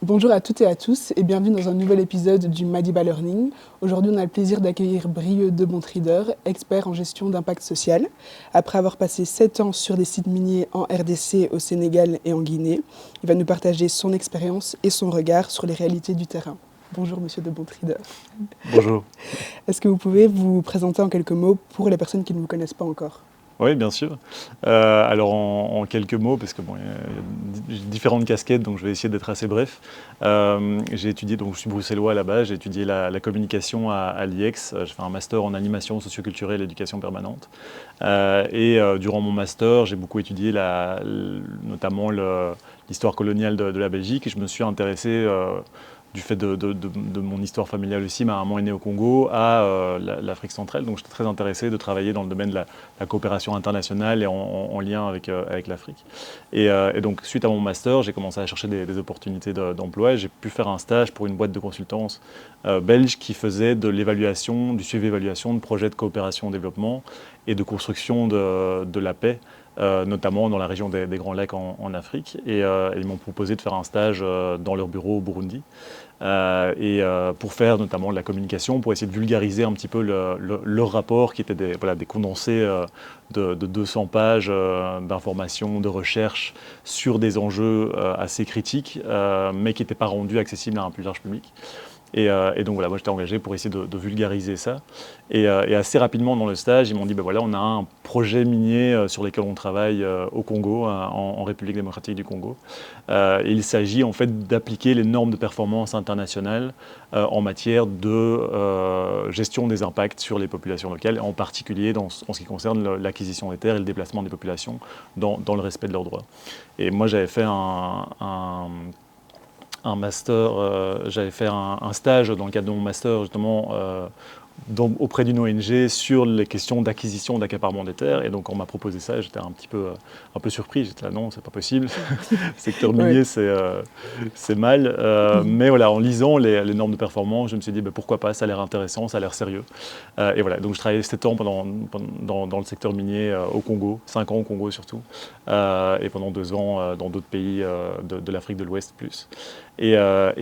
Bonjour à toutes et à tous et bienvenue dans un nouvel épisode du Madiba Learning. Aujourd'hui, on a le plaisir d'accueillir Brieux de Bontrider, expert en gestion d'impact social. Après avoir passé 7 ans sur des sites miniers en RDC, au Sénégal et en Guinée, il va nous partager son expérience et son regard sur les réalités du terrain. Bonjour Monsieur de Bontrider. Bonjour. Est-ce que vous pouvez vous présenter en quelques mots pour les personnes qui ne vous connaissent pas encore ? Oui, bien sûr. Alors en quelques mots, parce que bon, j'ai différentes casquettes, donc je vais essayer d'être assez bref. J'ai étudié, donc je suis bruxellois à la base, j'ai étudié la communication à l'IEX. J'ai fait un master en animation socioculturelle et éducation permanente. Durant mon master, j'ai beaucoup étudié notamment l'histoire coloniale de la Belgique, et je me suis intéressé du fait de mon histoire familiale aussi. Ma maman est née au Congo, à l'Afrique centrale, donc j'étais très intéressé de travailler dans le domaine de la coopération internationale et en lien avec l'Afrique. Et donc, suite à mon master, j'ai commencé à chercher des opportunités d'emploi, et j'ai pu faire un stage pour une boîte de consultance belge qui faisait de l'évaluation, du suivi-évaluation de projets de coopération au développement et de construction de la paix, notamment dans la région des Grands Lacs en Afrique. Ils m'ont proposé de faire un stage dans leur bureau au Burundi. Pour faire notamment de la communication, pour essayer de vulgariser un petit peu leur rapport, qui était des condensés de 200 pages d'informations, de recherche sur des enjeux assez critiques, mais qui n'étaient pas rendus accessibles à un plus large public. Et donc voilà, moi j'étais engagé pour essayer de vulgariser ça. Et assez rapidement dans le stage, ils m'ont dit, ben voilà, on a un projet minier sur lequel on travaille au Congo, en République démocratique du Congo. Il s'agit en fait d'appliquer les normes de performance internationales en matière de gestion des impacts sur les populations locales, en particulier en ce qui concerne l'acquisition des terres et le déplacement des populations dans le respect de leurs droits. Et moi j'avais fait un master, j'avais fait un stage dans le cadre de mon master justement auprès d'une ONG sur les questions d'acquisition, d'accaparement des terres. Et donc on m'a proposé ça, et j'étais un peu surpris. J'étais là, non, c'est pas possible. Le secteur minier, c'est mal. Mais voilà, en lisant les normes de performance, je me suis dit, pourquoi pas, ça a l'air intéressant, ça a l'air sérieux. Et voilà, donc je travaillais 7 ans dans le secteur minier au Congo, 5 ans au Congo surtout, et pendant 2 ans dans d'autres pays de l'Afrique de l'Ouest plus. Et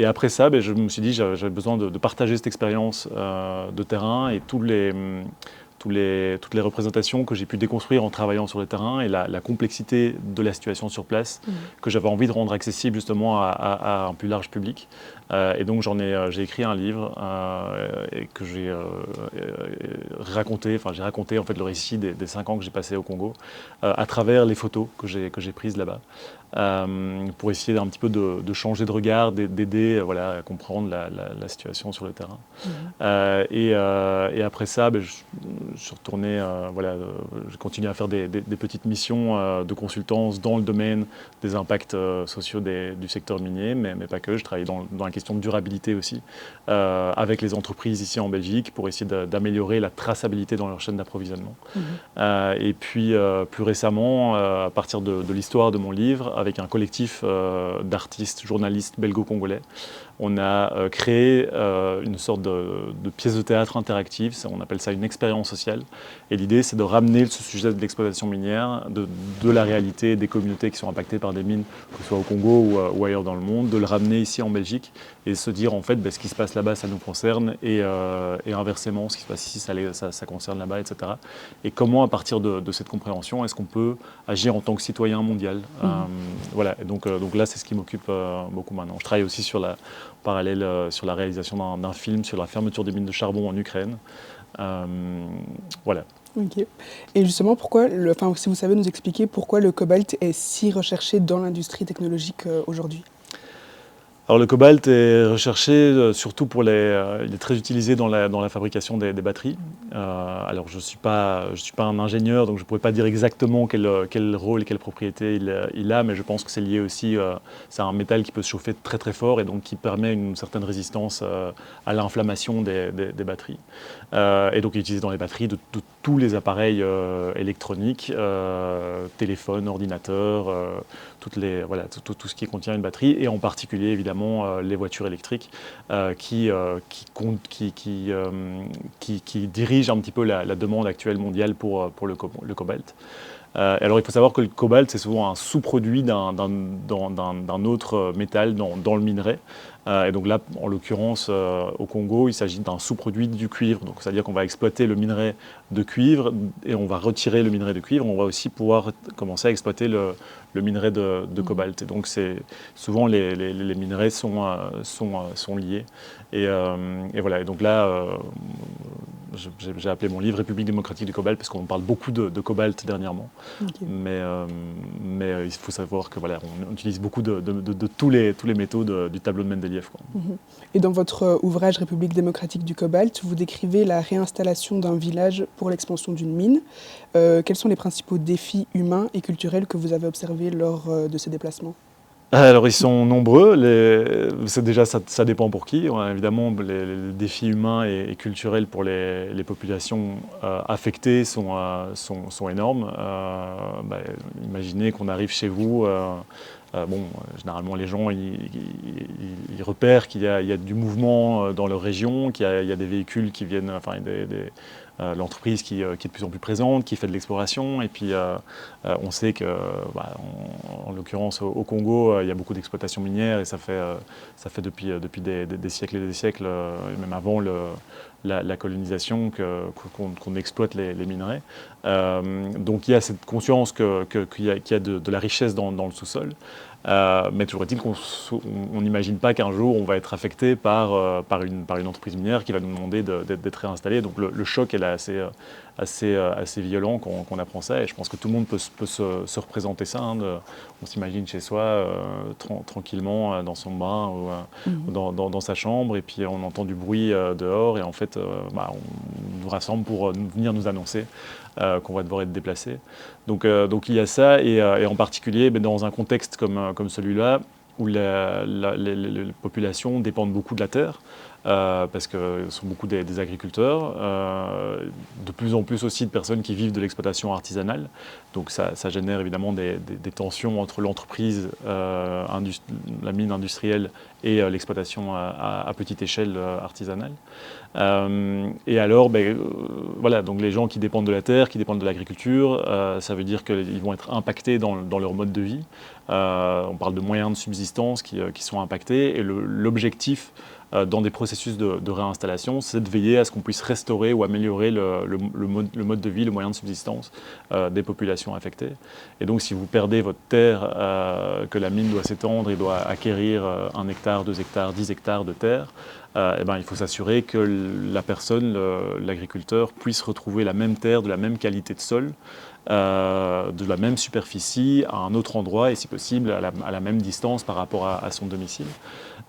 après ça, je me suis dit j'avais besoin de partager cette expérience de terrain et toutes les représentations que j'ai pu déconstruire en travaillant sur le terrain, et la complexité de la situation sur place que j'avais envie de rendre accessible justement à un plus large public. Et donc j'ai écrit un livre et que j'ai raconté en fait le récit des 5 ans que j'ai passé au Congo à travers les photos que j'ai prises là-bas. Pour essayer un petit peu de changer de regard, d'aider à comprendre la situation sur le terrain. Et après ça, je suis retourné, j'ai continué à faire des petites missions de consultance dans le domaine des impacts sociaux du secteur minier, mais pas que. Je travaillais dans la question de durabilité aussi, avec les entreprises ici en Belgique, pour essayer d'améliorer la traçabilité dans leur chaîne d'approvisionnement. Et puis, plus récemment, à partir de l'histoire de mon livre, avec un collectif d'artistes, journalistes belgo-congolais, on a créé une sorte de pièce de théâtre interactive. On appelle ça une expérience sociale. Et l'idée, c'est de ramener ce sujet de l'exploitation minière, de la réalité des communautés qui sont impactées par des mines, que ce soit au Congo ou ailleurs dans le monde, de le ramener ici en Belgique et se dire en fait ce qui se passe là-bas, ça nous concerne, et inversement, ce qui se passe ici, ça concerne là-bas, etc. Et comment, à partir de cette compréhension, est-ce qu'on peut agir en tant que citoyen mondial. Voilà. Et donc là, c'est ce qui m'occupe beaucoup maintenant. Je travaille aussi en parallèle sur la réalisation d'un film sur la fermeture des mines de charbon en Ukraine. Voilà. Ok. Et justement, si vous savez nous expliquer pourquoi le cobalt est si recherché dans l'industrie technologique aujourd'hui ? Alors le cobalt est recherché surtout il est très utilisé dans la fabrication des batteries. Alors je suis pas un ingénieur, donc je ne pourrais pas dire exactement quel rôle et quelle propriété il a, mais je pense que c'est lié aussi, c'est un métal qui peut se chauffer très très fort et donc qui permet une certaine résistance à l'inflammation des batteries. Et donc il est utilisé dans les batteries de tous les appareils électroniques, téléphones, ordinateurs, tout ce qui contient une batterie, et en particulier évidemment les voitures électriques qui dirigent un petit peu la demande actuelle mondiale pour le cobalt. Alors il faut savoir que le cobalt, c'est souvent un sous-produit d'un autre métal dans le minerai. Et donc là, en l'occurrence, au Congo, il s'agit d'un sous-produit du cuivre. Donc c'est-à-dire qu'on va exploiter le minerai de cuivre et on va retirer le minerai de cuivre. On va aussi pouvoir commencer à exploiter le minerai de cobalt. Et donc souvent les minerais sont liés. Et voilà. Et donc là, j'ai appelé mon livre République démocratique du cobalt parce qu'on parle beaucoup de cobalt dernièrement. Ok. Mais il faut savoir que voilà, on utilise beaucoup de tous les métaux du tableau de Mendeleïev, quoi. Et dans votre ouvrage République démocratique du cobalt, vous décrivez la réinstallation d'un village pour l'expansion d'une mine. Quels sont les principaux défis humains et culturels que vous avez observés lors de ces déplacements? Alors ils sont nombreux, déjà ça dépend pour qui. Ouais, évidemment les défis humains et culturels pour les populations affectées sont énormes. Imaginez qu'on arrive chez vous, généralement les gens ils repèrent qu'il y a du mouvement dans leur région, qu'il y a des véhicules qui viennent, enfin l'entreprise qui est de plus en plus présente, qui fait de l'exploration, et puis on sait que, en l'occurrence au Congo, il y a beaucoup d'exploitation minière, et ça fait depuis des siècles et des siècles, et même avant la colonisation, qu'on exploite les minerais. Donc il y a cette conscience qu'il y a de la richesse dans le sous-sol. Mais toujours est-il qu'on n'imagine pas qu'un jour on va être affecté par une entreprise minière qui va nous demander d'être réinstallé. Donc le choc est là assez violent quand on apprend ça, et je pense que tout le monde peut se représenter ça. On s'imagine chez soi tranquillement dans son bain ou dans sa chambre, et puis on entend du bruit dehors, et en fait on nous rassemble pour venir nous annoncer qu'on va devoir être déplacé. Donc il y a ça, et en particulier dans un contexte comme celui-là, où les populations dépendent beaucoup de la terre, parce que ce sont beaucoup des agriculteurs, de plus en plus aussi de personnes qui vivent de l'exploitation artisanale. Donc ça génère évidemment des tensions entre l'entreprise, la mine industrielle, et l'exploitation à petite échelle artisanale. Et alors, voilà, donc les gens qui dépendent de la terre, qui dépendent de l'agriculture, ça veut dire qu'ils vont être impactés dans leur mode de vie. On parle de moyens de subsistance qui sont impactés, et l'objectif dans des processus de réinstallation, c'est de veiller à ce qu'on puisse restaurer ou améliorer le mode de vie, le moyen de subsistance des populations affectées. Et donc si vous perdez votre terre, que la mine doit s'étendre et doit acquérir 1 hectare, 2 hectares, 10 hectares de terre, il faut s'assurer que la personne, l'agriculteur, puisse retrouver la même terre, de la même qualité de sol, de la même superficie, à un autre endroit, et si possible à la même distance par rapport à son domicile.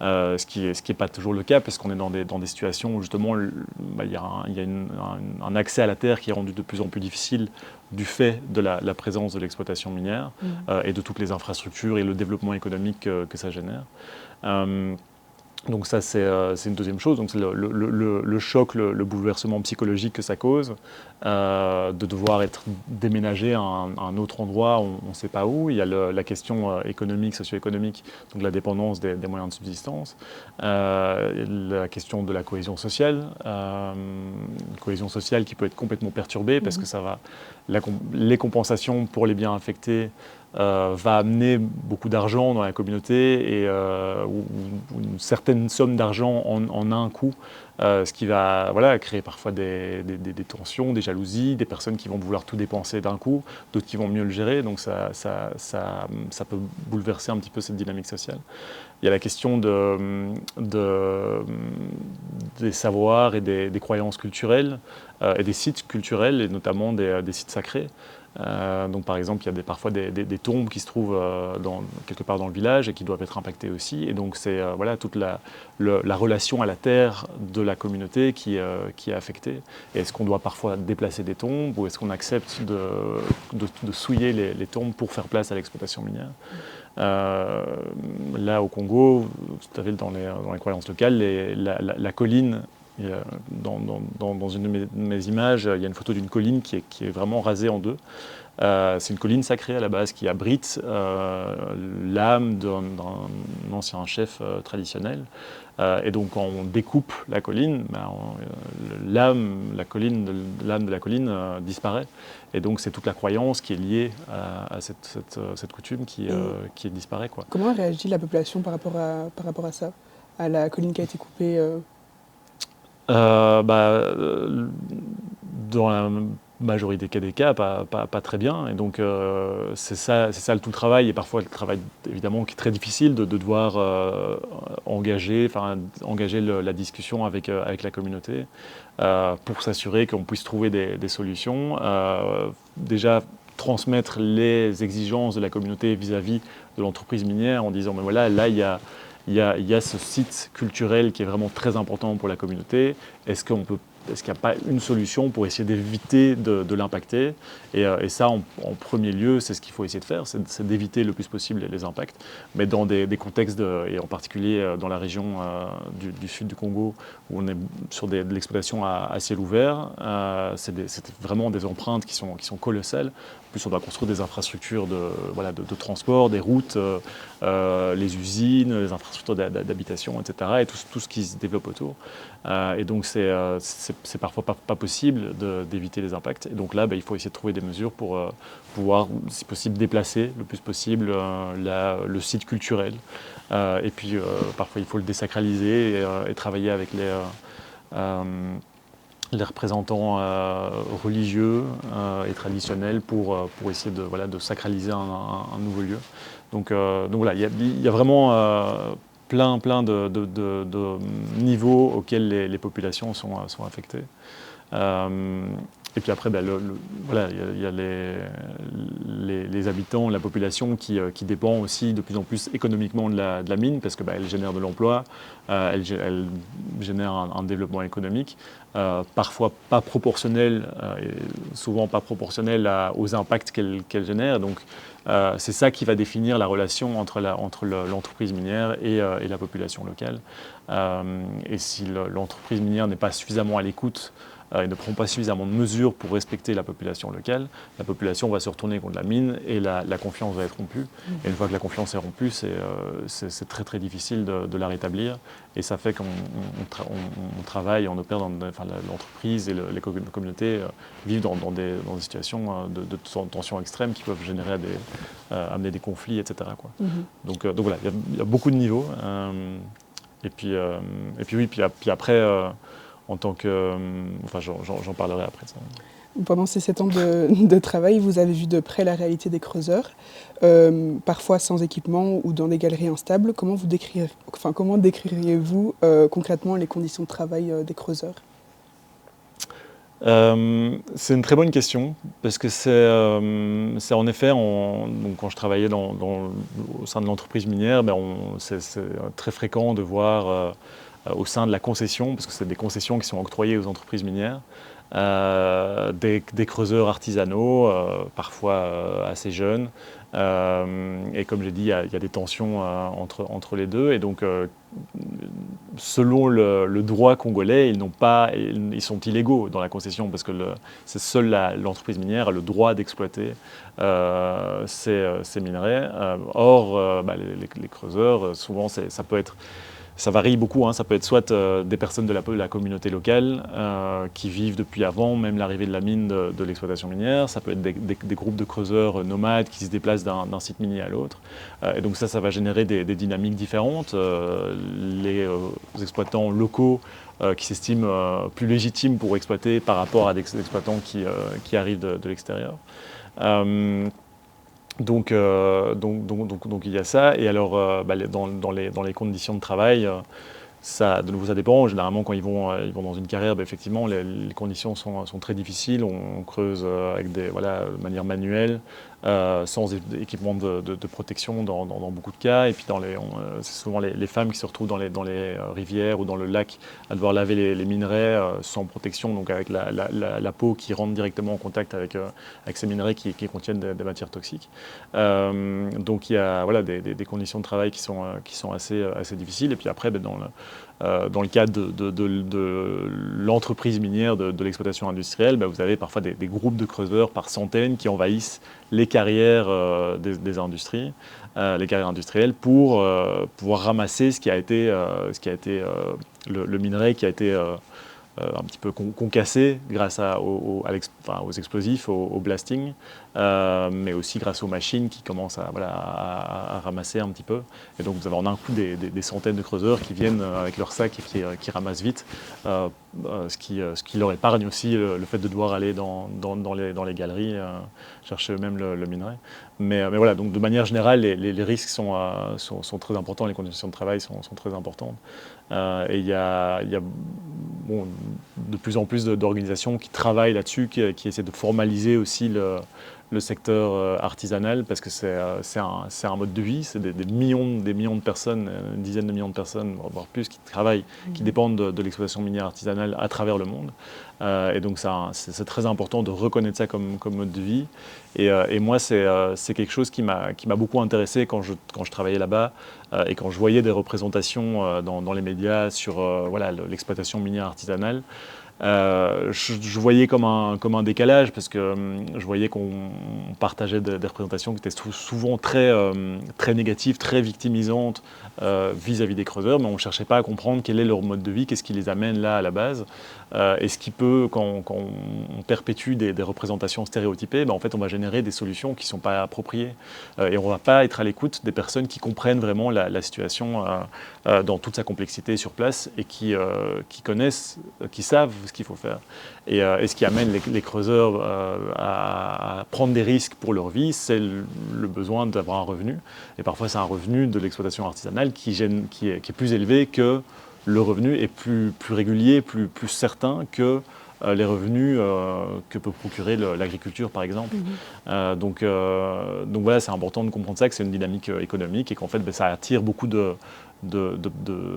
Ce qui est pas toujours le cas, parce qu'on est dans des situations où justement il y a un accès à la terre qui est rendu de plus en plus difficile du fait de la présence de l'exploitation minière, et de toutes les infrastructures et le développement économique que ça génère. Donc ça, c'est une deuxième chose. Donc c'est le choc, le bouleversement psychologique que ça cause, de devoir être déménagé à un autre endroit, on ne sait pas où. Il y a la question économique, socio-économique, donc la dépendance des moyens de subsistance, la question de la cohésion sociale, une cohésion sociale qui peut être complètement perturbée, parce que les compensations pour les biens affectés va amener beaucoup d'argent dans la communauté, et ou une certaine somme d'argent en un coup, ce qui va créer parfois des tensions, des jalousies, des personnes qui vont vouloir tout dépenser d'un coup, d'autres qui vont mieux le gérer, donc ça peut bouleverser un petit peu cette dynamique sociale. Il y a la question des savoirs et des croyances culturelles, et des sites culturels, et notamment des sites sacrés. Donc par exemple, il y a parfois des tombes qui se trouvent quelque part dans le village, et qui doivent être impactées aussi. Et donc c'est toute la relation à la terre de la communauté qui est affectée. Et est-ce qu'on doit parfois déplacer des tombes, ou est-ce qu'on accepte de souiller les tombes pour faire place à l'exploitation minière? Là au Congo, tout à fait dans les croyances locales, la colline dans une de mes images, il y a une photo d'une colline qui est vraiment rasée en deux. C'est une colline sacrée à la base qui abrite l'âme d'un ancien chef traditionnel. Et donc quand on découpe la colline, l'âme de la colline disparaît. Et donc c'est toute la croyance qui est liée à cette coutume qui disparaît, quoi. Comment réagit la population par rapport à ça, à la colline qui a été coupée Dans la majorité des cas, pas très bien. Et donc, c'est ça tout le travail. Et parfois, le travail, évidemment, qui est très difficile de devoir engager la discussion avec la communauté pour s'assurer qu'on puisse trouver des solutions. Déjà, transmettre les exigences de la communauté vis-à-vis de l'entreprise minière en disant, mais voilà, là, il y a ce site culturel qui est vraiment très important pour la communauté. Est-ce qu'il n'y a pas une solution pour essayer d'éviter de l'impacter ? Et ça, en premier lieu, c'est ce qu'il faut essayer de faire, c'est d'éviter le plus possible les impacts. Mais dans des contextes, et en particulier dans la région du sud du Congo, où on est sur de l'exploitation à ciel ouvert, c'est vraiment des empreintes qui sont colossales. En plus, on doit construire des infrastructures de transport, des routes, les usines, les infrastructures d'habitation, etc. Et tout ce qui se développe autour. Et donc, c'est parfois pas possible d'éviter les impacts. Et donc là, il faut essayer de trouver des mesures pour pouvoir, si possible, déplacer le plus possible le site culturel. Et puis, parfois, il faut le désacraliser et travailler avec les représentants religieux et traditionnels pour essayer de sacraliser un nouveau lieu. Donc voilà, il y a vraiment plein de niveaux auxquels les populations sont affectées. Et puis après, voilà, il y a les habitants, la population qui dépend aussi de plus en plus économiquement de la mine, parce qu'elle génère de l'emploi, elle génère un développement économique, parfois pas proportionnel, et souvent pas proportionnel aux impacts qu'elle génère. Donc c'est ça qui va définir la relation entre l'entreprise minière et la population locale. Et si l'entreprise minière n'est pas suffisamment à l'écoute, et ne prend pas suffisamment de mesures pour respecter la population locale, la population va se retourner contre la mine et la confiance va être rompue. Et une fois que la confiance est rompue, c'est très très difficile de la rétablir. Et ça fait qu'on travaille, on opère l'entreprise et les communautés vivent dans des situations de tension extrême qui peuvent générer amener des conflits, etc., quoi. Donc voilà, il y a beaucoup de niveaux. Et puis après, en tant que... Enfin, j'en parlerai après ça. Pendant ces 7 ans de travail, vous avez vu de près la réalité des creuseurs, parfois sans équipement ou dans des galeries instables. Comment décririez-vous concrètement les conditions de travail des creuseurs ? C'est une très bonne question, parce que c'est en effet, donc quand je travaillais au sein de l'entreprise minière, c'est très fréquent de voir au sein de la concession, parce que c'est des concessions qui sont octroyées aux entreprises minières, des creuseurs artisanaux, parfois assez jeunes. Et comme j'ai dit, il y a des tensions entre les deux. Et donc, selon le droit congolais, ils sont illégaux dans la concession, parce que c'est seule l'entreprise minière a le droit d'exploiter ces minerais. Or, les creuseurs, souvent, ça varie beaucoup, hein. Ça peut être soit des personnes de la communauté locale qui vivent depuis avant même l'arrivée de la mine de l'exploitation minière. Ça peut être des groupes de creuseurs nomades qui se déplacent d'un site minier à l'autre. Et donc ça va générer des dynamiques différentes. Les exploitants locaux qui s'estiment plus légitimes pour exploiter par rapport à des exploitants qui arrivent de l'extérieur. Donc il y a ça, et alors dans les conditions de travail, de nouveau ça dépend. Généralement quand ils vont dans une carrière, effectivement les conditions sont très difficiles. On creuse de manière manuelle, sans équipement de protection dans beaucoup de cas. Et puis c'est souvent les femmes qui se retrouvent dans les rivières ou dans le lac à devoir laver les minerais sans protection, donc avec la peau qui rentre directement en contact avec ces minerais qui contiennent des matières toxiques. Donc il y a des conditions de travail qui sont assez difficiles. Et puis après, dans le cadre de l'entreprise minière, de l'exploitation industrielle, vous avez parfois des groupes de creuseurs par centaines qui envahissent les carrières des industries, les carrières industrielles, pour pouvoir ramasser ce qui a été le minerai qui a été un petit peu concassé grâce aux explosifs, au blasting, mais aussi grâce aux machines qui commencent à ramasser un petit peu. Et donc vous avez en un coup des centaines de creuseurs qui viennent avec leur sac et qui ramassent vite, ce qui leur épargne aussi le fait de devoir aller dans les galeries chercher eux-mêmes le minerai. Mais voilà, donc de manière générale, les risques sont très importants, les conditions de travail sont très importantes. Et il y a de plus en plus d'organisations qui travaillent là-dessus, qui essaient de formaliser aussi le secteur artisanal, parce que c'est un mode de vie, c'est des millions de personnes, une dizaine de millions de personnes, voire plus, qui travaillent, qui dépendent de l'exploitation minière artisanale à travers le monde. Et donc c'est très important de reconnaître ça comme mode de vie. Et moi, c'est quelque chose qui m'a beaucoup intéressé quand je travaillais là-bas, et quand je voyais des représentations dans les médias sur l'exploitation minière artisanale. Je voyais comme un décalage, parce que je voyais qu'on partageait des représentations qui étaient souvent très négatives, très victimisantes vis-à-vis des creuseurs, mais on ne cherchait pas à comprendre quel est leur mode de vie, qu'est-ce qui les amène là à la base. Et ce qui peut, quand on perpétue des représentations stéréotypées, en fait on va générer des solutions qui ne sont pas appropriées. Et on ne va pas être à l'écoute des personnes qui comprennent vraiment la situation dans toute sa complexité sur place, et qui connaissent, qui savent ce qu'il faut faire. Et ce qui amène les creuseurs à prendre des risques pour leur vie, c'est le besoin d'avoir un revenu. Et parfois c'est un revenu de l'exploitation artisanale qui est plus élevé que le revenu, est plus régulier, plus certain que les revenus que peut procurer l'agriculture, par exemple. Donc voilà, c'est important de comprendre ça, que c'est une dynamique économique, et qu'en fait ça attire beaucoup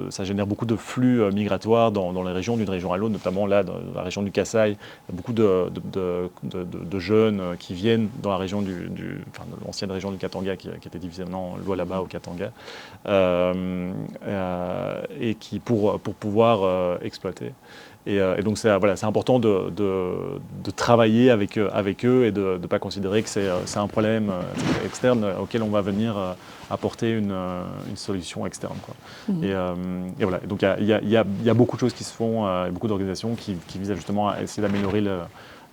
ça génère beaucoup de flux migratoires dans les régions, d'une région à l'autre, notamment là dans la région du Kasaï. Il y a beaucoup de jeunes qui viennent dans la région de l'ancienne région du Katanga, qui était divisée en Lualaba au Katanga, et qui pour pouvoir exploiter. Et donc c'est important de travailler avec eux, et de ne pas considérer que c'est un problème externe auquel on va venir apporter une solution externe, quoi. Et voilà, donc il y a beaucoup de choses qui se font, beaucoup d'organisations qui visent justement à essayer d'améliorer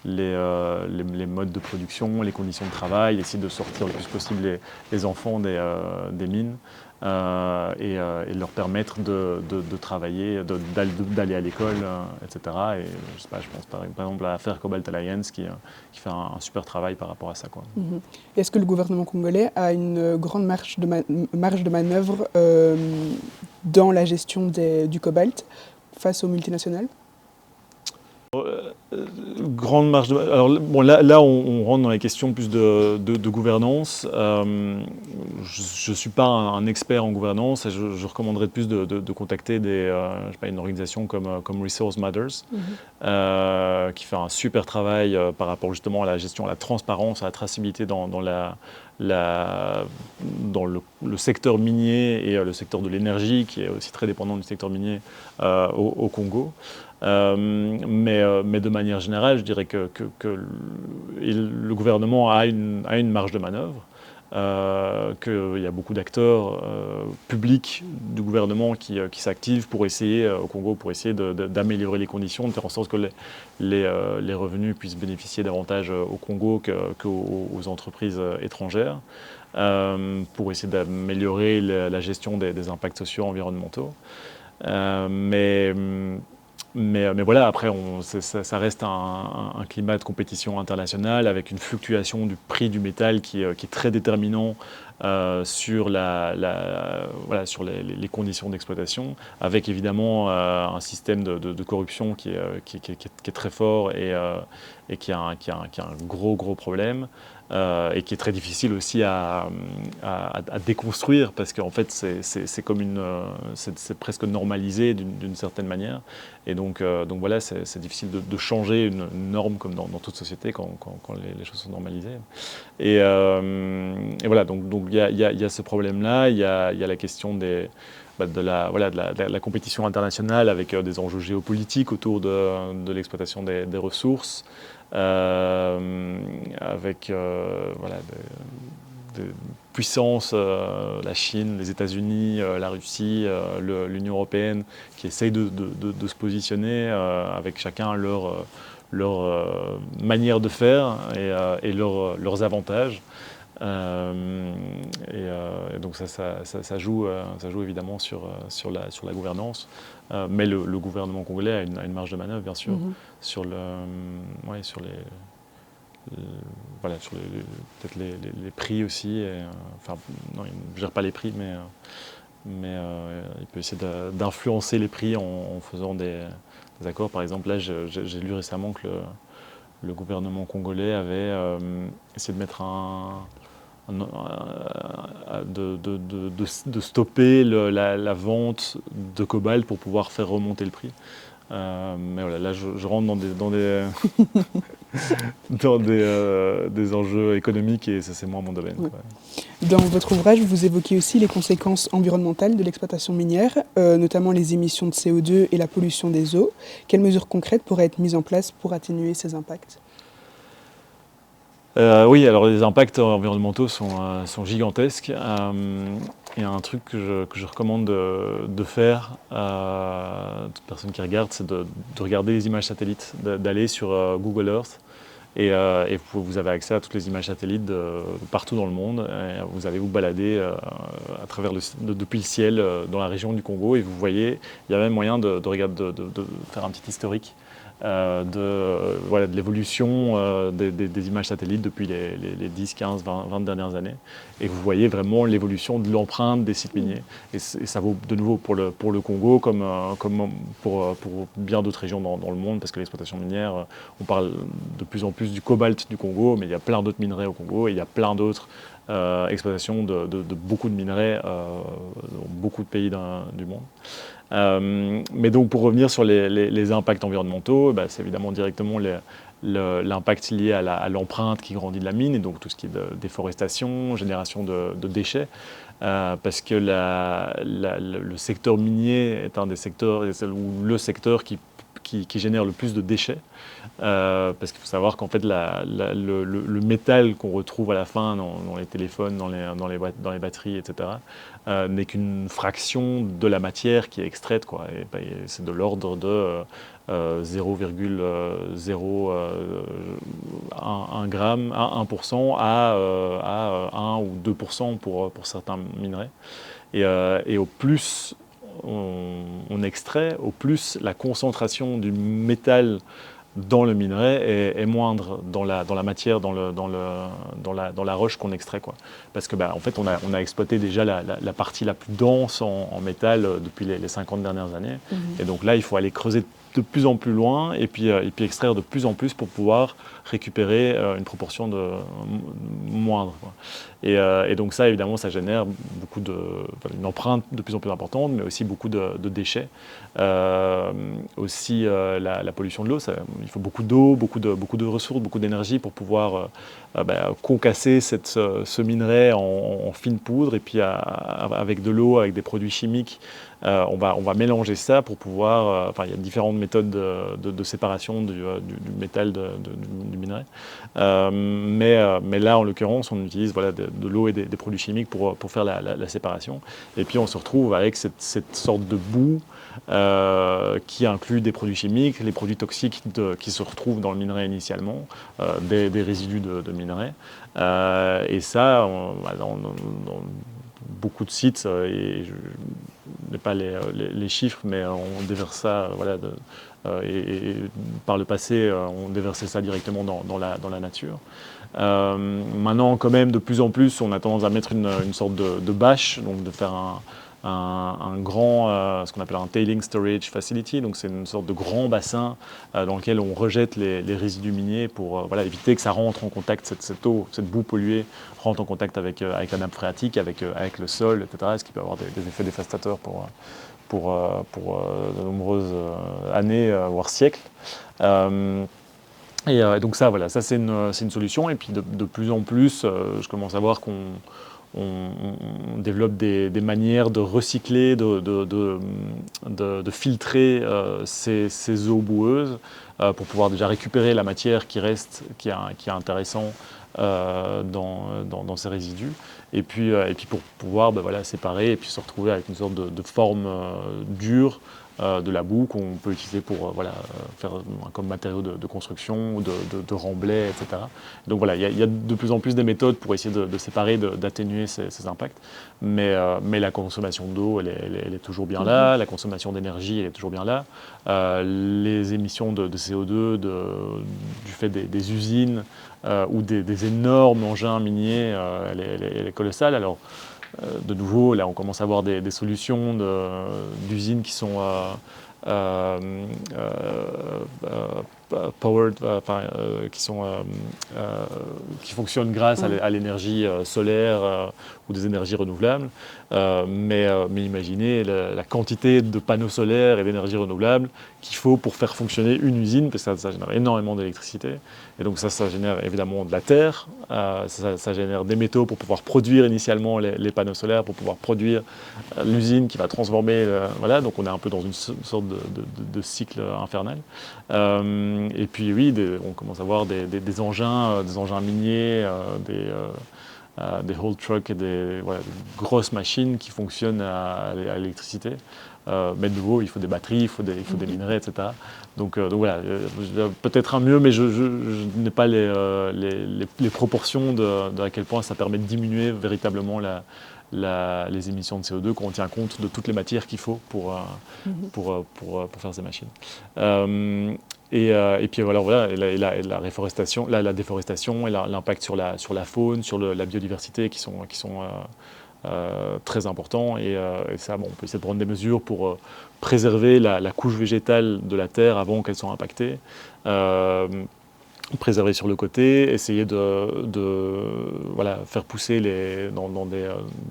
les modes de production, les conditions de travail, essayer de sortir le plus possible les enfants des mines, et leur permettre de travailler, d'aller à l'école, etc. Et je sais pas, je pense par exemple à l'affaire Cobalt Alliance qui fait un super travail par rapport à ça, quoi. Est-ce que le gouvernement congolais a une grande marge de manœuvre dans la gestion du cobalt face aux multinationales ? Grande marge de... Alors bon, là on rentre dans les questions plus de gouvernance. Je ne suis pas un expert en gouvernance, et je recommanderais plus de contacter une organisation comme Resource Matters, qui fait un super travail par rapport justement à la gestion, à la transparence, à la traçabilité dans le secteur minier, et le secteur de l'énergie, qui est aussi très dépendant du secteur minier au Congo. Mais de manière générale, je dirais que le gouvernement a une marge de manœuvre, qu'il y a beaucoup d'acteurs publics du gouvernement qui s'activent pour essayer, au Congo, pour essayer d'améliorer les conditions, de faire en sorte que les revenus puissent bénéficier davantage au Congo qu'aux entreprises étrangères, pour essayer d'améliorer la gestion des impacts sociaux et environnementaux. Mais voilà, après, ça reste un climat de compétition internationale, avec une fluctuation du prix du métal qui est très déterminant sur sur les conditions d'exploitation, avec évidemment un système de corruption qui est très fort, et qui a un gros problème. et qui est très difficile aussi à déconstruire parce qu'en fait c'est comme c'est presque normalisé d'une certaine manière et donc voilà c'est difficile de changer une norme comme dans toute société quand les choses sont normalisées et voilà donc il y a ce problème-là, il y a la question de la compétition internationale avec des enjeux géopolitiques autour de l'exploitation des ressources, avec des puissances, la Chine, les États-Unis, la Russie, l'Union européenne, qui essayent de se positionner avec chacun leur manière de faire et leurs avantages. Et donc ça joue évidemment sur la gouvernance, mais le gouvernement congolais a une marge de manœuvre bien sûr sur sur peut-être les prix aussi. Enfin non, il ne gère pas les prix, mais il peut essayer d'influencer les prix en faisant des accords. Par exemple, là j'ai lu récemment que le gouvernement congolais avait essayé de mettre de stopper la vente de cobalt pour pouvoir faire remonter le prix. Mais voilà, là je rentre dans des enjeux économiques et ça c'est moins mon domaine. Ouais. Dans votre ouvrage, vous évoquez aussi les conséquences environnementales de l'exploitation minière, notamment les émissions de CO2 et la pollution des eaux. Quelles mesures concrètes pourraient être mises en place pour atténuer ces impacts ? Oui, alors les impacts environnementaux sont gigantesques. Il y a un truc que je recommande de faire à toute personne qui regarde, c'est de regarder les images satellites, d'aller sur Google Earth et vous avez accès à toutes les images satellites de partout dans le monde. Et vous allez vous balader à travers depuis le ciel dans la région du Congo et vous voyez, il y a même moyen de faire un petit historique. De l'évolution des images satellites depuis les 10, 15, 20 dernières années. Et vous voyez vraiment l'évolution de l'empreinte des sites miniers. Et ça vaut de nouveau pour le Congo comme pour bien d'autres régions dans le monde, parce que l'exploitation minière, on parle de plus en plus du cobalt du Congo, mais il y a plein d'autres minerais au Congo et il y a plein d'autres exploitations de beaucoup de minerais dans beaucoup de pays du monde. Mais donc pour revenir sur les impacts environnementaux, c'est évidemment directement l'impact lié à l'empreinte qui grandit de la mine, et donc tout ce qui est de déforestation, génération de déchets, parce que le secteur minier est un des secteurs, ou le secteur qui génère le plus de déchets, parce qu'il faut savoir qu'en fait le métal qu'on retrouve à la fin dans les téléphones, dans les batteries, etc., n'est qu'une fraction de la matière qui est extraite, quoi. Et c'est de l'ordre de 0,01 gramme, 1% à 1 ou 2% pour certains minerais. Et au plus on extrait, au plus la concentration du métal dans le minerai est moindre dans la matière, dans la roche qu'on extrait, quoi. Parce que en fait on a exploité déjà la partie la plus dense en métal depuis les 50 dernières années. Et donc là il faut aller creuser de plus en plus loin et puis extraire de plus en plus pour pouvoir récupérer une proportion moindre, quoi. Et donc ça, évidemment, ça génère une empreinte de plus en plus importante, mais aussi beaucoup de déchets. Aussi la pollution de l'eau, il faut beaucoup d'eau, beaucoup de ressources, beaucoup d'énergie pour pouvoir concasser ce minerai en fine poudre, et puis avec de l'eau, avec des produits chimiques, on va mélanger ça pour pouvoir... il y a différentes méthodes de séparation du métal du minerai. Mais là, en l'occurrence, on utilise de l'eau et des produits chimiques pour faire la séparation. Et puis on se retrouve avec cette sorte de boue qui inclut des produits chimiques, les produits toxiques qui se retrouvent dans le minerai initialement, des résidus de minerai. Et ça, dans beaucoup de sites, et je n'ai pas les chiffres, mais on déverse ça, et par le passé, on déversait ça directement dans la nature. Maintenant, quand même, de plus en plus, on a tendance à mettre une sorte de bâche, donc de faire un grand, ce qu'on appelle un tailing storage facility, donc c'est une sorte de grand bassin dans lequel on rejette les résidus miniers pour voilà, éviter que ça rentre en contact, cette eau, cette boue polluée rentre en contact avec la nappe phréatique, avec le sol, etc., ce qui peut avoir des effets dévastateurs pour de nombreuses années, voire siècles. Et donc ça, voilà, ça c'est une solution. Et puis de plus en plus, je commence à voir qu'on développe des manières de recycler, de filtrer ces eaux boueuses pour pouvoir déjà récupérer la matière qui reste, qui est intéressant dans ces résidus. Et puis pour pouvoir voilà, séparer et puis se retrouver avec une sorte de forme dure de la boue qu'on peut utiliser pour faire comme matériau de construction ou de remblai, etc. Donc voilà, il y a de plus en plus des méthodes pour essayer de séparer, d'atténuer ces impacts. Mais la consommation d'eau, elle est toujours bien là, la consommation d'énergie, elle est toujours bien là. Les émissions de CO2 du fait des usines ou des énormes engins miniers, elle est colossale. Alors, de nouveau, là, on commence à avoir des solutions d'usines qui sont powered, qui fonctionnent grâce à l'énergie solaire ou des énergies renouvelables. Mais imaginez la quantité de panneaux solaires et d'énergie renouvelable qu'il faut pour faire fonctionner une usine, parce que ça génère énormément d'électricité. Et donc ça génère évidemment de la terre, ça génère des métaux pour pouvoir produire initialement les panneaux solaires, pour pouvoir produire l'usine qui va transformer. Voilà, donc on est un peu dans une sorte de cycle infernal. Et puis oui, on commence à voir des engins miniers, des haul trucks et des grosses machines qui fonctionnent à l'électricité. Mais de nouveau, il faut des batteries, il faut des minerais, etc. Donc voilà, peut-être un mieux, mais je n'ai pas les proportions de à quel point ça permet de diminuer véritablement les émissions de CO2 quand on tient compte de toutes les matières qu'il faut pour faire ces machines. Et puis voilà la réforestation, la déforestation et l'impact sur la faune, sur la biodiversité qui sont très importants. Et ça, on peut essayer de prendre des mesures pour préserver la couche végétale de la terre avant qu'elle soit impactée. Préserver sur le côté, essayer de faire pousser dans des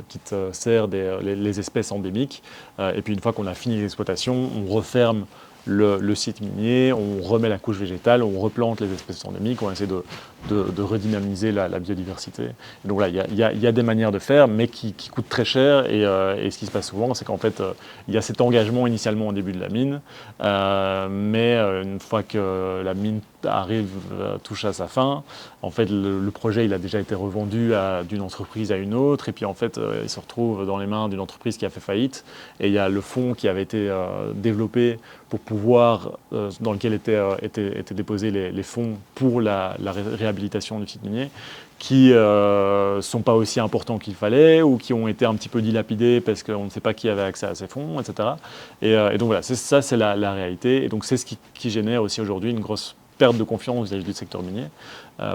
petites serres les espèces endémiques. Et puis une fois qu'on a fini l'exploitation, on referme le site minier, on remet la couche végétale, on replante les espèces endémiques, on essaie de redynamiser la biodiversité. Et donc là, il y a des manières de faire, mais qui coûtent très cher. Et ce qui se passe souvent, c'est qu'en fait, il y a cet engagement initialement au début de la mine, mais une fois que la mine touche à sa fin, en fait, le projet il a déjà été revendu d'une entreprise à une autre, et puis en fait, il se retrouve dans les mains d'une entreprise qui a fait faillite, et il y a le fonds qui avait été développé pour pouvoir, dans lequel étaient déposés les fonds pour la réhabilitation du site minier, qui ne sont pas aussi importants qu'il fallait, ou qui ont été un petit peu dilapidés parce qu'on ne sait pas qui avait accès à ces fonds, etc. Et donc voilà, ça c'est la réalité, et donc c'est ce qui génère aussi aujourd'hui une grosse perte de confiance vis-à-vis du secteur minier,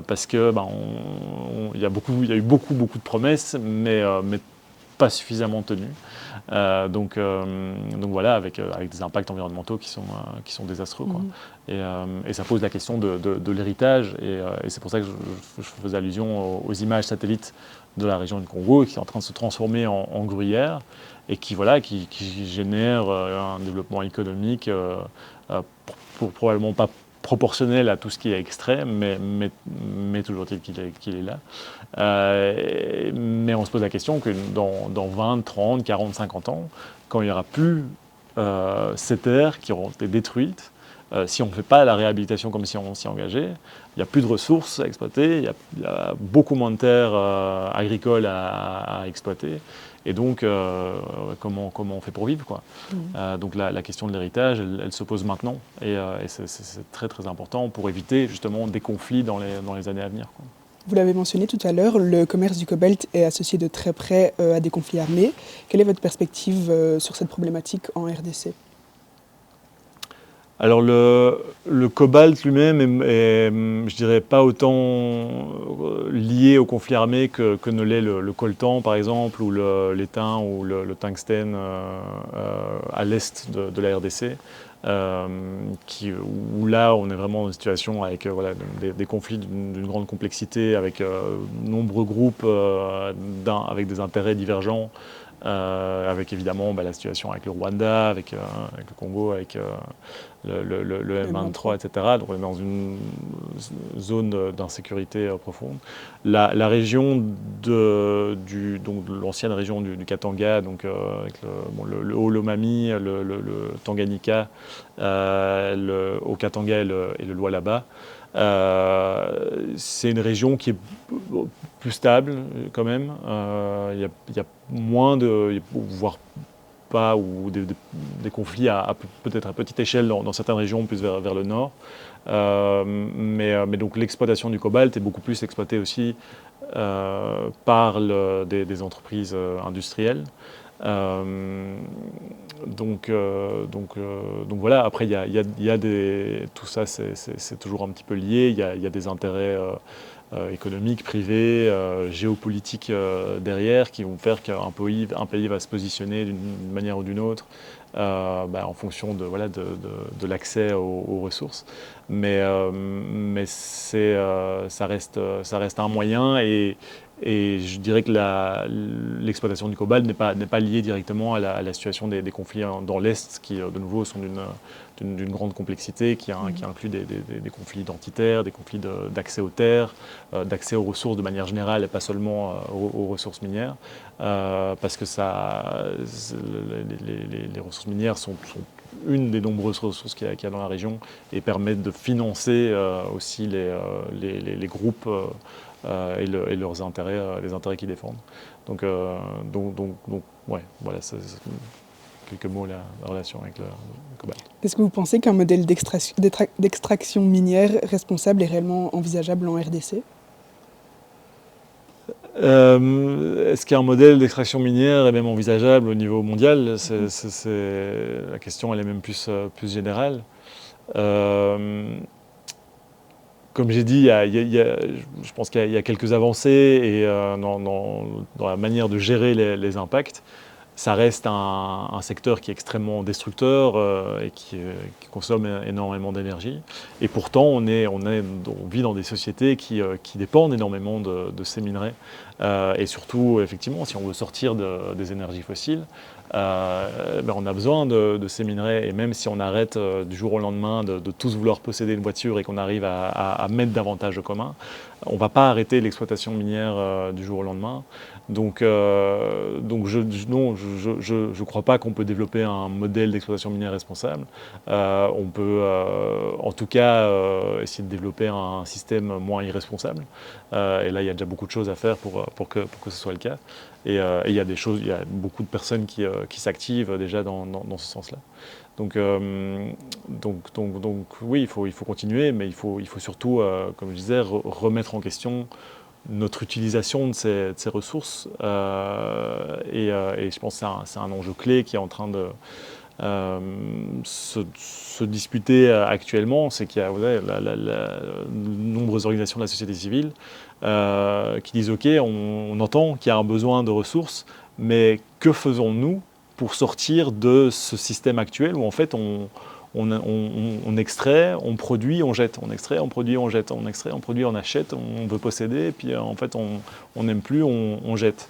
parce que il y a eu beaucoup de promesses, mais pas suffisamment tenues. Donc voilà, avec des impacts environnementaux qui sont désastreux, quoi. Et ça pose la question de l'héritage, et c'est pour ça que je faisais allusion aux images satellites de la région du Congo, qui est en train de se transformer en gruyère, et qui génère un développement économique probablement pas proportionnel à tout ce qui est extrait, mais toujours est-il qu'il est là. Mais on se pose la question que dans 20, 30, 40, 50 ans, quand il n'y aura plus ces terres qui auront été détruites, si on ne fait pas la réhabilitation comme si on s'y engageait, il n'y a plus de ressources à exploiter, il y a beaucoup moins de terres agricoles à exploiter. Et donc, comment on fait pour vivre, quoi. Donc la question de l'héritage, elle se pose maintenant. Et c'est très très important pour éviter justement des conflits dans les années à venir, quoi. Vous l'avez mentionné tout à l'heure, le commerce du cobalt est associé de très près à des conflits armés. Quelle est votre perspective sur cette problématique en RDC ? Alors le cobalt lui-même est, je dirais, pas autant lié au conflit armé que ne l'est le coltan par exemple, ou l'étain ou le tungstène à l'est de la RDC. Où là on est vraiment dans une situation avec voilà, des conflits d'une grande complexité, avec nombreux groupes avec des intérêts divergents, avec évidemment la situation avec le Rwanda, avec le Congo, avec le M23, etc. Donc on est dans une zone d'insécurité profonde. La région donc l'ancienne région du Katanga, donc avec le Haut-Lomami, le Tanganyika, au Katanga et le Lualaba, c'est une région qui est plus stable quand même. Il y a moins voire pas, ou des conflits peut-être à petite échelle dans certaines régions, plus vers le nord. Mais donc l'exploitation du cobalt est beaucoup plus exploitée aussi par des entreprises industrielles. Donc voilà, après tout ça c'est toujours un petit peu lié, il y a des intérêts économiques, privés, géopolitiques derrière, qui vont faire qu'un pays va se positionner d'une manière ou d'une autre en fonction de l'accès aux ressources. Mais ça reste un moyen, et je dirais que l'exploitation du cobalt n'est pas liée directement à la situation des conflits dans l'Est, qui de nouveau sont d'une grande complexité, qui inclut des conflits identitaires, des conflits d'accès aux terres, d'accès aux ressources de manière générale, et pas seulement aux ressources minières, parce que les ressources minières sont une des nombreuses ressources qu'il y a dans la région, et permettent de financer aussi les groupes et leurs intérêts, les intérêts qu'ils défendent. Donc ouais, voilà, c'est quelques mots la relation avec le cobalt. Est-ce que vous pensez qu'un modèle d'extraction minière responsable est réellement envisageable en RDC ? Est-ce qu'un modèle d'extraction minière est même envisageable au niveau mondial ? La question elle est même plus générale. Comme j'ai dit, je pense qu'il y a quelques avancées et, dans la manière de gérer les impacts. Ça reste un secteur qui est extrêmement destructeur et qui consomme énormément d'énergie. Et pourtant, on vit dans des sociétés qui dépendent énormément de ces minerais. Et surtout, effectivement, si on veut sortir des énergies fossiles, on a besoin de ces minerais. Et même si on arrête du jour au lendemain de tous vouloir posséder une voiture et qu'on arrive à mettre davantage de commun, on ne va pas arrêter l'exploitation minière du jour au lendemain. Donc je ne crois pas qu'on peut développer un modèle d'exploitation minière responsable. On peut en tout cas essayer de développer un système moins irresponsable. Et là, il y a déjà beaucoup de choses à faire pour que ce soit le cas. Et il y a beaucoup de personnes qui s'activent déjà dans ce sens-là. Donc oui, il faut continuer, mais il faut surtout, comme je disais, remettre en question notre utilisation de ces ressources. Et je pense que c'est un enjeu clé qui est en train de se disputer actuellement. C'est qu'il y a de nombreuses organisations de la société civile qui disent « Ok, on entend qu'il y a un besoin de ressources, mais que faisons-nous pour sortir de ce système actuel où en fait on extrait, on produit, on jette, on extrait, on produit, on jette, on extrait, on produit, on achète, on veut posséder, et puis en fait on n'aime plus, on jette ».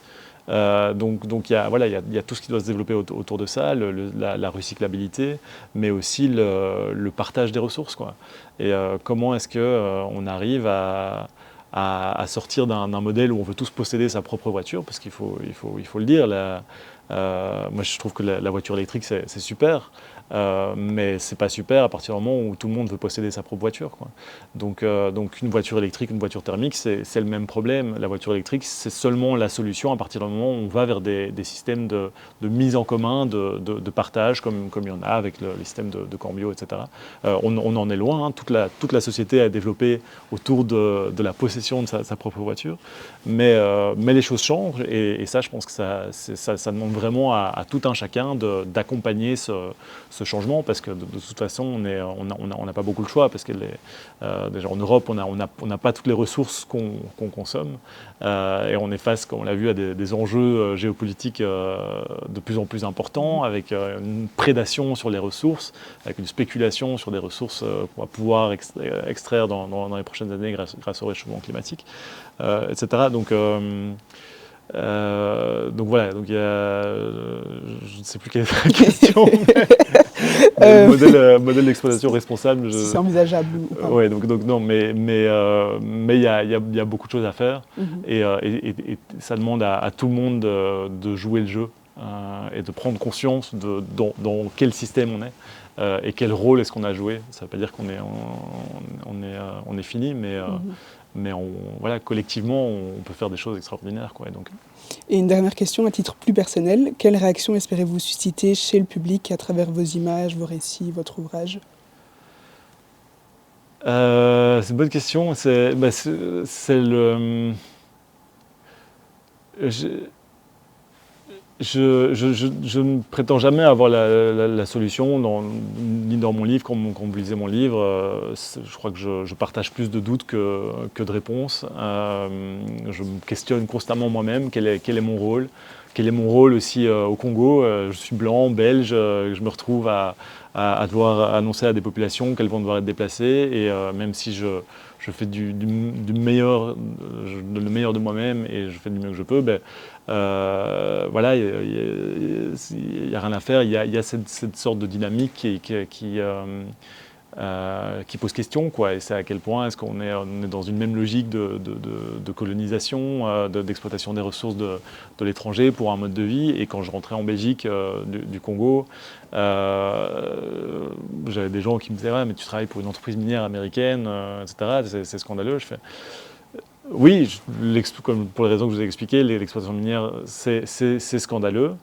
Donc il y a tout ce qui doit se développer autour de ça, la recyclabilité, mais aussi le partage des ressources, quoi. Et comment est-ce qu'on arrive à sortir d'un modèle où on veut tous posséder sa propre voiture, parce qu'il faut le dire, moi je trouve que la voiture électrique c'est super, mais c'est pas super à partir du moment où tout le monde veut posséder sa propre voiture, quoi. Donc une voiture électrique, une voiture thermique, c'est le même problème. La voiture électrique, c'est seulement la solution à partir du moment où on va vers des systèmes de mise en commun, de partage, comme il y en a avec les systèmes de Cambio, etc. On en est loin, hein. Toute la société a développé autour de la possession de sa propre voiture, mais les choses changent, et ça, je pense que ça demande vraiment à tout un chacun d'accompagner ce ce changement, parce que de toute façon, on n'a pas beaucoup le choix, parce que déjà en Europe, on n'a pas toutes les ressources qu'on consomme, et on est face, comme on l'a vu, à des enjeux géopolitiques de plus en plus importants, avec une prédation sur les ressources, avec une spéculation sur des ressources qu'on va pouvoir extraire dans les prochaines années grâce au réchauffement climatique, etc. Donc voilà, donc il y a, je ne sais plus quelle est la question, mais le modèle d'exploitation responsable. Si c'est envisageable ou pas. Ouais, donc non, mais il y a beaucoup de choses à faire, et ça demande à tout le monde de jouer le jeu et de prendre conscience dans quel système on est et quel rôle est-ce qu'on a joué. Ça ne veut pas dire qu'on est fini, mais voilà, collectivement, on peut faire des choses extraordinaires, quoi. Et une dernière question à titre plus personnel. Quelle réaction espérez-vous susciter chez le public à travers vos images, vos récits, votre ouvrage ? C'est une bonne question. C'est le... Je ne prétends jamais avoir la solution, ni dans mon livre. Quand vous lisez mon livre, je crois que je partage plus de doutes que de réponses. Je me questionne constamment moi-même, quel est mon rôle. Quel est mon rôle aussi au Congo. Je suis blanc, belge, je me retrouve à devoir annoncer à des populations qu'elles vont devoir être déplacées. Et même si je fais du meilleur, je donne le meilleur de moi-même et je fais du mieux que je peux, voilà, il n'y a rien à faire. Il y a cette sorte de dynamique qui pose question, quoi. Et c'est à quel point est-ce qu'on est dans une même logique de colonisation, d'exploitation des ressources de l'étranger pour un mode de vie. Et quand je rentrais en Belgique du Congo, j'avais des gens qui me disaient ouais, mais tu travailles pour une entreprise minière américaine, etc. C'est scandaleux. Je fais oui, comme pour les raisons que je vous ai expliquées, l'exploitation minière c'est scandaleux.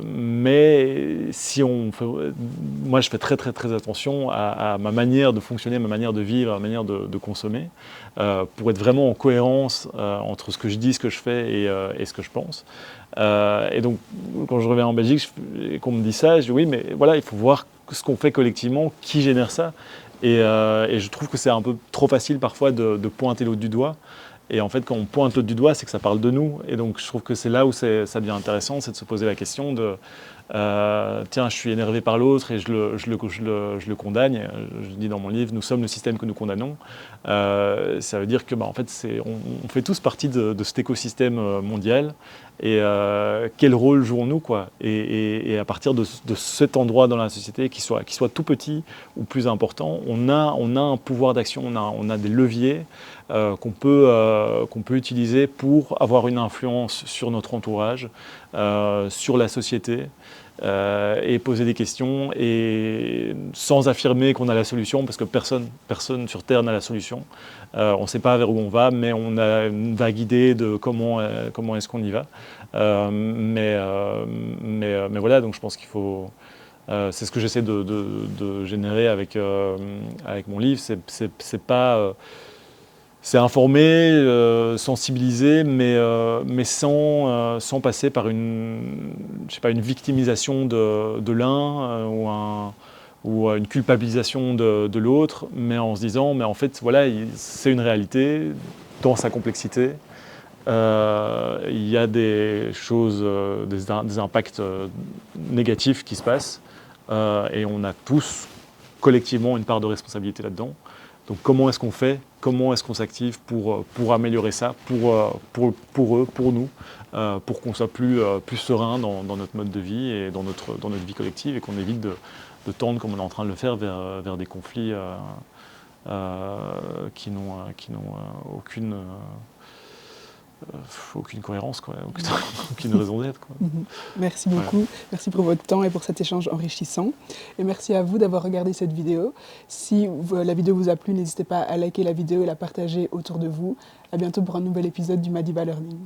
Mais si moi je fais très attention à ma manière de fonctionner, ma manière de vivre, ma manière de consommer, pour être vraiment en cohérence entre ce que je dis, ce que je fais et ce que je pense. Et donc quand je reviens en Belgique et qu'on me dit ça, je dis oui, mais voilà, il faut voir ce qu'on fait collectivement, qui génère ça. Et je trouve que c'est un peu trop facile parfois de pointer l'autre du doigt. Et en fait, quand on pointe l'autre du doigt, c'est que ça parle de nous. Et donc, je trouve que c'est là où ça devient intéressant, c'est de se poser la question de tiens, je suis énervé par l'autre et je le condamne. Je dis dans mon livre, nous sommes le système que nous condamnons. Ça veut dire que, en fait, on fait tous partie de cet écosystème mondial. Et quel rôle jouons-nous, quoi, et à partir de cet endroit dans la société, qu'il soit tout petit ou plus important, on a un pouvoir d'action, on a des leviers qu'on peut utiliser pour avoir une influence sur notre entourage, sur la société, et poser des questions, et sans affirmer qu'on a la solution, parce que personne sur Terre n'a la solution. On ne sait pas vers où on va, mais on a une vague idée de comment est-ce qu'on y va. Mais voilà, donc je pense qu'il faut... c'est ce que j'essaie de générer avec mon livre. C'est pas... c'est informer, sensibiliser, mais sans passer par une victimisation de l'un ou une culpabilisation de l'autre, mais en se disant, mais en fait, voilà, c'est une réalité dans sa complexité. Il y a des choses, des impacts négatifs qui se passent, et on a tous collectivement une part de responsabilité là-dedans. Donc comment est-ce qu'on fait, comment est-ce qu'on s'active pour améliorer ça, pour eux, pour nous, pour qu'on soit plus serein dans notre mode de vie et dans notre vie collective, et qu'on évite de tendre, comme on est en train de le faire, vers des conflits qui n'ont aucune cohérence, quoi, aucune raison d'être, quoi. Merci beaucoup, ouais. Merci pour votre temps et pour cet échange enrichissant. Et merci à vous d'avoir regardé cette vidéo. Si la vidéo vous a plu, n'hésitez pas à liker la vidéo et la partager autour de vous. À bientôt pour un nouvel épisode du Madiba Learning.